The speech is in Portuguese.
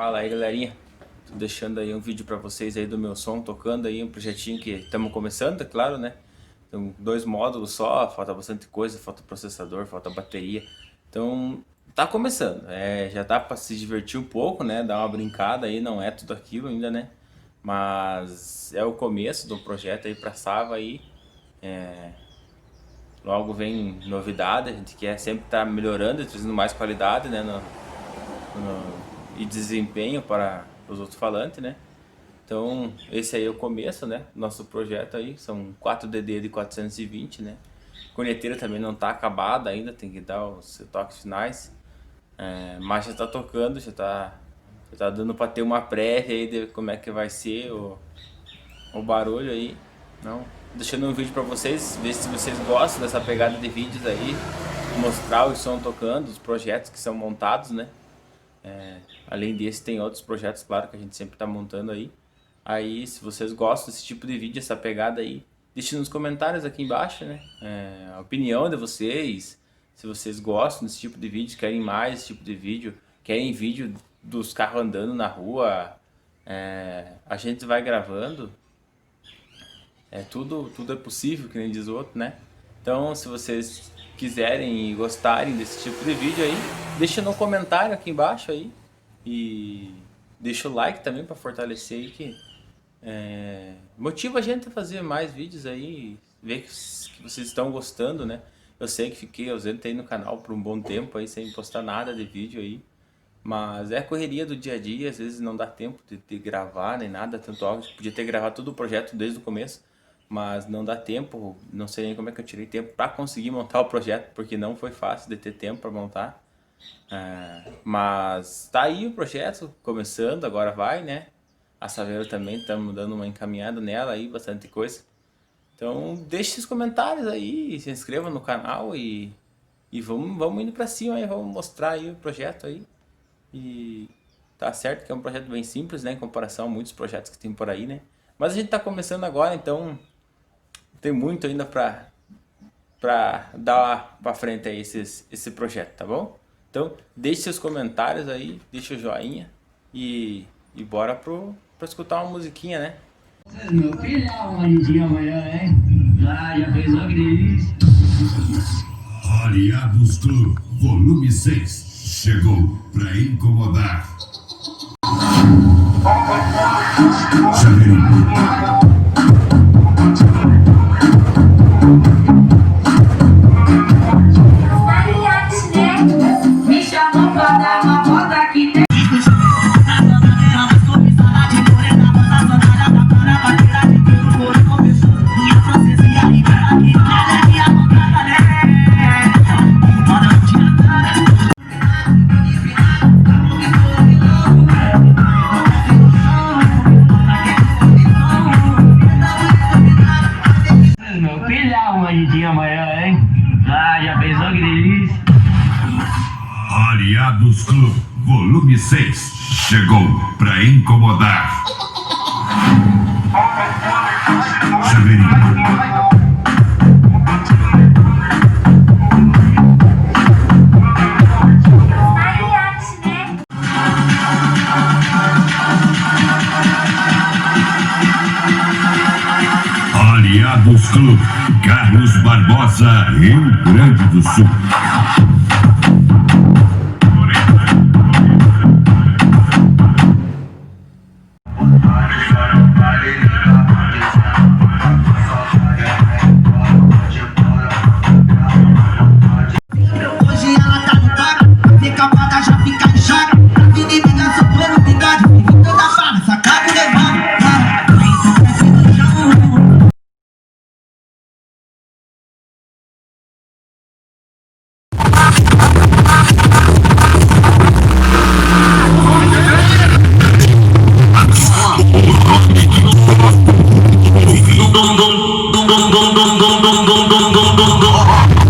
Fala aí, galerinha. Tô deixando aí um vídeo pra vocês aí do meu som tocando aí, um projetinho que estamos começando, é claro, né? Então, 2 módulos só, falta bastante coisa, falta processador, falta bateria. Então, tá começando. Já dá pra se divertir um pouco, né? Dar uma brincada aí, não é tudo aquilo ainda, né? Mas é o começo do projeto aí pra Sava aí. Logo vem novidade, a gente quer sempre estar melhorando e trazendo mais qualidade, né? E desempenho para os outros falantes, né? Então, esse aí é o começo, né? Nosso projeto aí, são 4 DD de 420, né? A corneteira também não tá acabada ainda, tem que dar os toques finais. Mas já tá tocando, já tá dando para ter uma prévia aí de como é que vai ser o barulho aí. Não, deixando um vídeo para vocês, ver se vocês gostam dessa pegada de vídeos aí, mostrar o som tocando, os projetos que são montados, né? Além desse, tem outros projetos, claro, que a gente sempre está montando aí. Aí, se vocês gostam desse tipo de vídeo, essa pegada aí, deixe nos comentários aqui embaixo, né? A opinião de vocês, se vocês gostam desse tipo de vídeo, querem mais desse tipo de vídeo, querem vídeo dos carros andando na rua, a gente vai gravando. Tudo é possível, que nem diz o outro, né? Então, se vocês quiserem e gostarem desse tipo de vídeo aí, deixa no comentário aqui embaixo aí. E deixa o like também para fortalecer aí, que motiva a gente a fazer mais vídeos aí, ver que vocês estão gostando, né? Eu sei que fiquei ausente aí no canal por um bom tempo aí, sem postar nada de vídeo aí. Mas é a correria do dia a dia, às vezes não dá tempo de gravar nem nada, tanto áudio. Podia ter gravado todo o projeto desde o começo, mas não dá tempo, não sei nem como é que eu tirei tempo para conseguir montar o projeto, porque não foi fácil de ter tempo para montar. Mas tá aí o projeto começando, agora vai, né? A Saveiro também, estamos dando uma encaminhada nela aí, bastante coisa. Então deixe os comentários aí, se inscreva no canal e vamos indo para cima aí, vamos mostrar aí o projeto aí. E tá certo que é um projeto bem simples, né, em comparação a muitos projetos que tem por aí, né? Mas a gente tá começando agora, então tem muito ainda pra dar pra frente aí esse projeto, tá bom? Então deixe seus comentários aí, deixa o joinha e bora pra escutar uma musiquinha, né? Meu filho, uma lidinha amanhã, hein? Já pensou que delícia? Aliados Club, volume 6, chegou pra incomodar. Chaveirinho. Me chamou pra dar uma volta aqui dentro. Meu filho, uma lidinha amanhã, hein? Já pensou que delícia? Aliados Club, volume 6, chegou pra incomodar. Chaveirinho. Aliados Club, Carlos Barbosa, Rio Grande do Sul. Hoje ela tá no cara, fica pata, já fica em choque. A vida e vida só pelo bigode, fica toda fala, só cago levando. Dum dum dum dum dum dum dum dum dum dum dum dum dum.